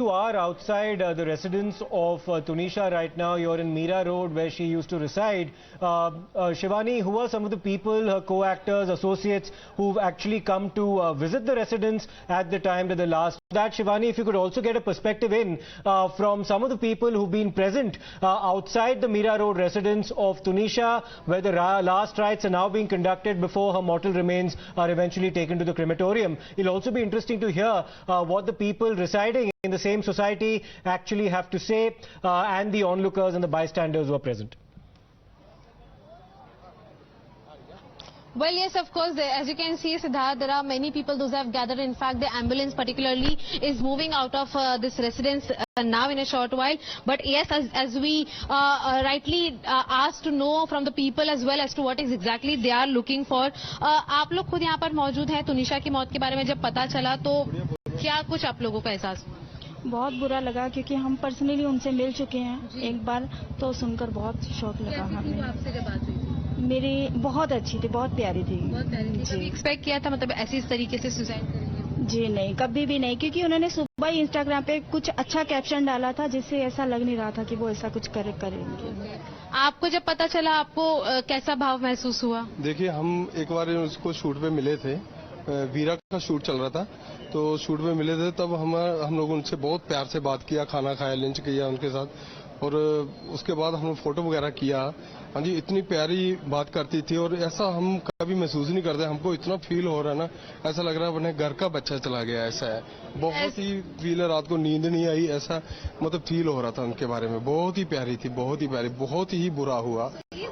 You are outside the residence of Tunisha right now. You're in Mira Road where she used to reside. Shivani, who are some of the people, her co-actors, associates who've actually come to visit the residence at the time that the last... That, Shivani, if you could also get a perspective in from some of the people who've been present outside the Mira Road residence of Tunisha, where the last rites are now being conducted before her mortal remains are eventually taken to the crematorium. It'll also be interesting to hear what the people residing in the same society actually have to say, and the onlookers and the bystanders who are present. Well, yes, of course, as you can see, Siddharth, there are many people those have gathered. In fact, the ambulance particularly is moving out of this residence now in a short while. But yes, as we rightly asked to know from the people as well as to what is exactly they are looking for. आप लोग खुद यहाँ पर मौजूद हैं. तुनिशा की मौत के बारे में जब पता चला तो क्या कुछ आप लोगों का एहसास? बहुत बुरा लगा क्योंकि हम पर्सनली उनसे मिल चुके हैं एक बार, तो सुनकर बहुत शौक लगा हमें. आपसे जब बात हुई थी मेरी बहुत अच्छी थी, बहुत प्यारी थी. जी, एक्सपेक्ट किया था मतलब ऐसी इस तरीके से सुसाइड करेंगे? जी नहीं, कभी भी नहीं, क्योंकि उन्होंने सुबह ही इंस्टाग्राम पे कुछ अच्छा कैप्शन डाला था जिससे ऐसा लग नहीं रहा था कि वो ऐसा कुछ करेंगे. आपको जब पता चला आपको कैसा भाव महसूस हुआ? देखिए, हम एक बार उसको शूट पे मिले थे, वीरा का शूट चल रहा था, तो शूट पे मिले थे. तब हम लोग उनसे बहुत प्यार से बात किया, खाना खाया, लंच किया उनके साथ, और उसके बाद हम फोटो वगैरह किया. हाँ जी, इतनी प्यारी बात करती थी और ऐसा हम कभी महसूस नहीं करते. हमको इतना फील हो रहा है ना, ऐसा लग रहा है अपने घर का बच्चा चला गया. ऐसा है, बहुत ही फील है. रात को नींद नहीं आई, ऐसा मतलब फील हो रहा था उनके बारे में. बहुत ही प्यारी थी, बहुत ही प्यारी, बहुत ही बुरा हुआ.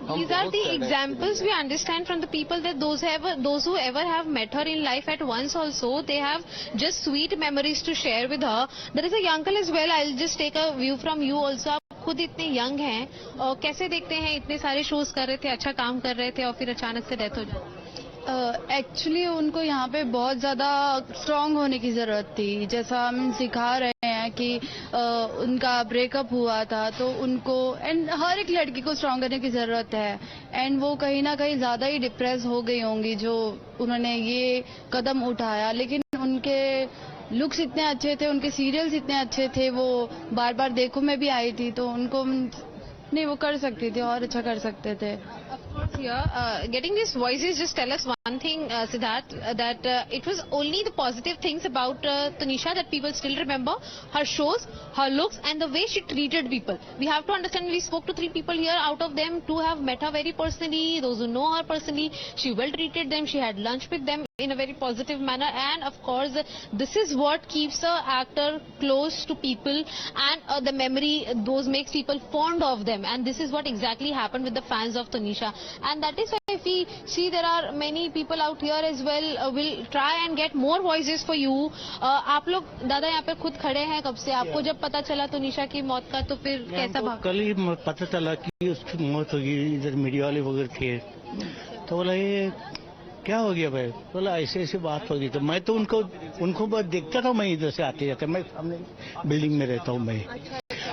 These are the examples we understand from the people that those who ever have met her in life at once also, they have just sweet memories to share with her. There is a young uncle as well. I'll just take a view from you also. आप खुद इतने young हैं और कैसे देखते हैं, इतने सारे शोज कर रहे थे, अच्छा काम कर रहे थे और फिर अचानक से डेथ हो जाए? एक्चुअली उनको यहाँ पे बहुत ज़्यादा स्ट्रांग होने की ज़रूरत थी. जैसा हम सिखा रहे हैं कि उनका ब्रेकअप हुआ था, तो उनको एंड हर एक लड़की को स्ट्रांग करने की ज़रूरत है. एंड वो कहीं ना कहीं ज़्यादा ही डिप्रेस हो गई होंगी जो उन्होंने ये कदम उठाया. लेकिन उनके लुक्स इतने अच्छे थे, उनके सीरियल्स इतने अच्छे थे, वो बार बार देखो में भी आई थी, तो उनको नहीं, वो कर सकती थी और अच्छा कर सकते थे. Getting these voices, just tell us one thing, Siddharth, that it was only the positive things about Tunisha that people still remember, her shows, her looks and the way she treated people. We have to understand, we spoke to 3 people here, out of them 2 have met her very personally, those who know her personally, she well treated them, she had lunch with them in a very positive manner, and of course this is what keeps a actor close to people, and the memory, those makes people fond of them, and this is what exactly happened with the fans of Tunisha. And that is why if we see there are many people out here as well, will try and get more voices for you. आप लोग दादा यहाँ पे खुद खड़े हैं कब से? आपको जब पता चला तुनिशा की मौत का तो फिर कैसा भाव? कल ही पता चला कि उसकी मौत होगी. इधर मीडिया वाले वगैरह थे, तो बोला ये क्या हो गया भाई? बोला ऐसे ऐसी बात होगी. तो मैं तो उनको बस देखता था, मैं इधर से आते जाते, मैं सामने बिल्डिंग में रहता हूँ मैं.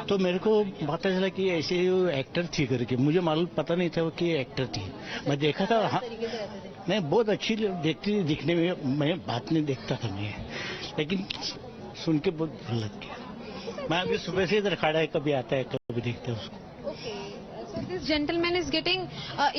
तो मेरे को पता चला कि ऐसे एक्टर थी करके, मुझे मालूम पता नहीं था वो कि एक्टर थी. मैं देखा था, हाँ, मैं बहुत अच्छी देखती दिखने में, मैं बात नहीं देखता था मैं, लेकिन सुन के बहुत भल लग गया. मैं अभी सुबह से इधर खड़ा है, कभी आता है कभी देखता है उसको. This gentleman is getting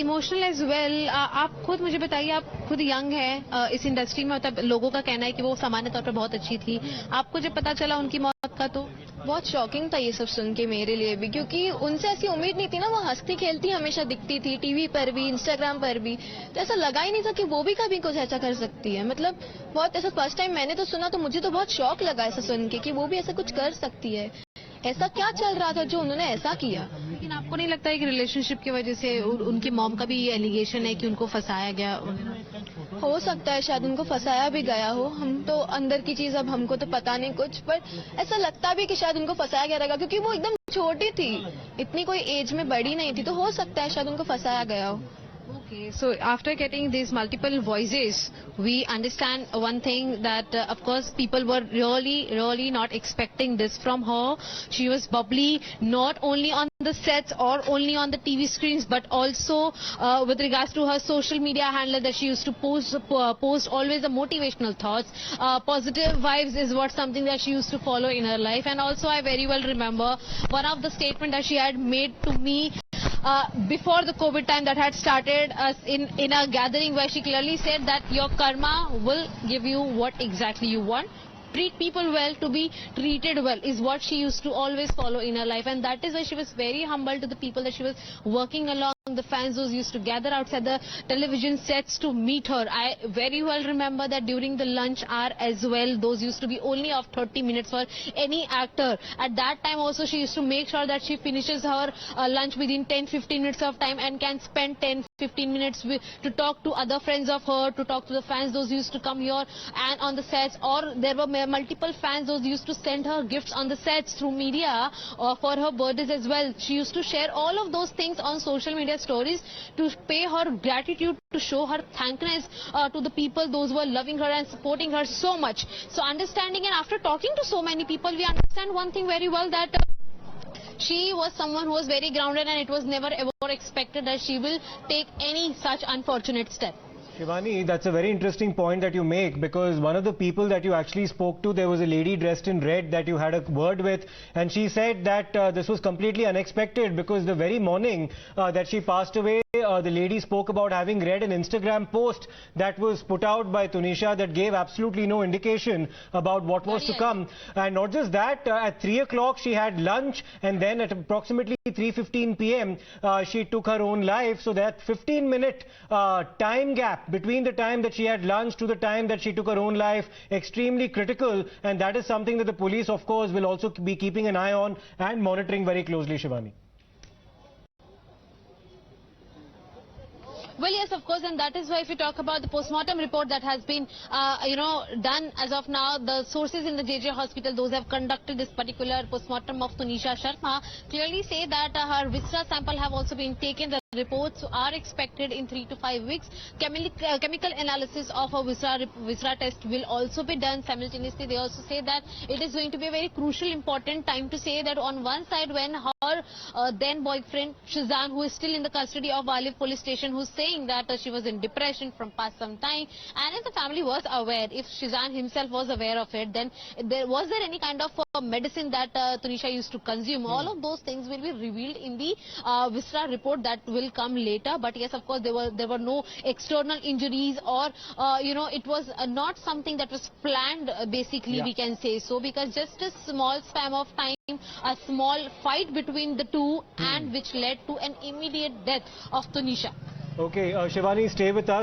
emotional as well. आप खुद मुझे बताइए, आप खुद यंग हैं इस इंडस्ट्री में, मतलब लोगों का कहना है कि वो सामान्य तौर पर बहुत अच्छी थी. आपको जब पता चला उनकी मौत का तो बहुत शॉकिंग था ये सब सुन के मेरे लिए भी, क्योंकि उनसे ऐसी उम्मीद नहीं थी ना. वो हंसती खेलती हमेशा दिखती थी, टीवी पर भी, इंस्टाग्राम पर भी, तो ऐसा लगा ही नहीं था कि वो भी कभी कुछ ऐसा कर सकती है. मतलब बहुत ऐसा फर्स्ट टाइम मैंने तो सुना तो मुझे तो बहुत शौक लगा ऐसा सुन के कि वो भी ऐसा कुछ कर सकती है. ऐसा क्या चल रहा था जो उन्होंने ऐसा किया? लेकिन आपको नहीं लगता है कि रिलेशनशिप की वजह से उनकी मॉम का भी ये एलिगेशन है कि उनको फंसाया गया? हो सकता है शायद उनको फंसाया भी गया हो. हम तो अंदर की चीज, अब हमको तो पता नहीं कुछ, पर ऐसा लगता भी कि शायद उनको फंसाया गया रहेगा, क्योंकि वो एकदम छोटी थी, इतनी कोई एज में बड़ी नहीं थी, तो हो सकता है शायद उनको फंसाया गया हो. Okay, so after getting these multiple voices, we understand one thing that, of course, people were really not expecting this from her. She was bubbly, not only on the sets or only on the TV screens, but also with regards to her social media handle that she used to post always the motivational thoughts. Positive vibes is what something that she used to follow in her life. And also, I very well remember one of the statement that she had made to me before the COVID time that had started in a gathering, where she clearly said that your karma will give you what exactly you want. Treat people well, to be treated well is what she used to always follow in her life, and that is why she was very humble to the people that she was working along. The fans those used to gather outside the television sets to meet her. I very well remember that during the lunch hour as well, those used to be only of 30 minutes for any actor. At that time also, she used to make sure that she finishes her lunch within 10-15 minutes of time and can spend 10-15 minutes to talk to other friends of her, to talk to the fans those used to come here and on the sets, or there were multiple fans those used to send her gifts on the sets through media for her birthdays as well. She used to share all of those things on social media stories to pay her gratitude, to show her thankness to the people those who were loving her and supporting her so much. So understanding, and after talking to so many people, we understand one thing very well, that she was someone who was very grounded, and it was never ever expected that she will take any such unfortunate step. Shivani, that's a very interesting point that you make, because one of the people that you actually spoke to, there was a lady dressed in red that you had a word with, and she said that this was completely unexpected, because the very morning that she passed away, the lady spoke about having read an Instagram post that was put out by Tunisha that gave absolutely no indication about what was to come. And not just that, at 3 o'clock she had lunch, and then at approximately 3:15 p.m. She took her own life. So that 15-minute time gap between the time that she had lunch to the time that she took her own life, extremely critical, and that is something that the police, of course, will also be keeping an eye on and monitoring very closely, Shivani. Well, yes, of course, and that is why if you talk about the postmortem report that has been, done as of now, the sources in the JJ hospital, those have conducted this particular postmortem of Tunisha Sharma, clearly say that her viscera sample have also been taken. The reports are expected in 3 to 5 weeks. Chemical analysis of her viscera test will also be done simultaneously. They also say that it is going to be a very crucial, important time to say that on one side, when her then boyfriend Sheezan, who is still in the custody of Evasive police station, who's saying that she was in depression from past some time, and if the family was aware, if Sheezan himself was aware of it, then was there any kind of medicine that Tunisha used to consume? All of those things will be revealed in the viscera report that will come later. But yes, of course, there were no external injuries, or it was not something that was planned, basically, we can say so, because just a small span of time, a small fight between the two, and which led to an immediate death of Tunisha. Okay, Shivani, stay with us.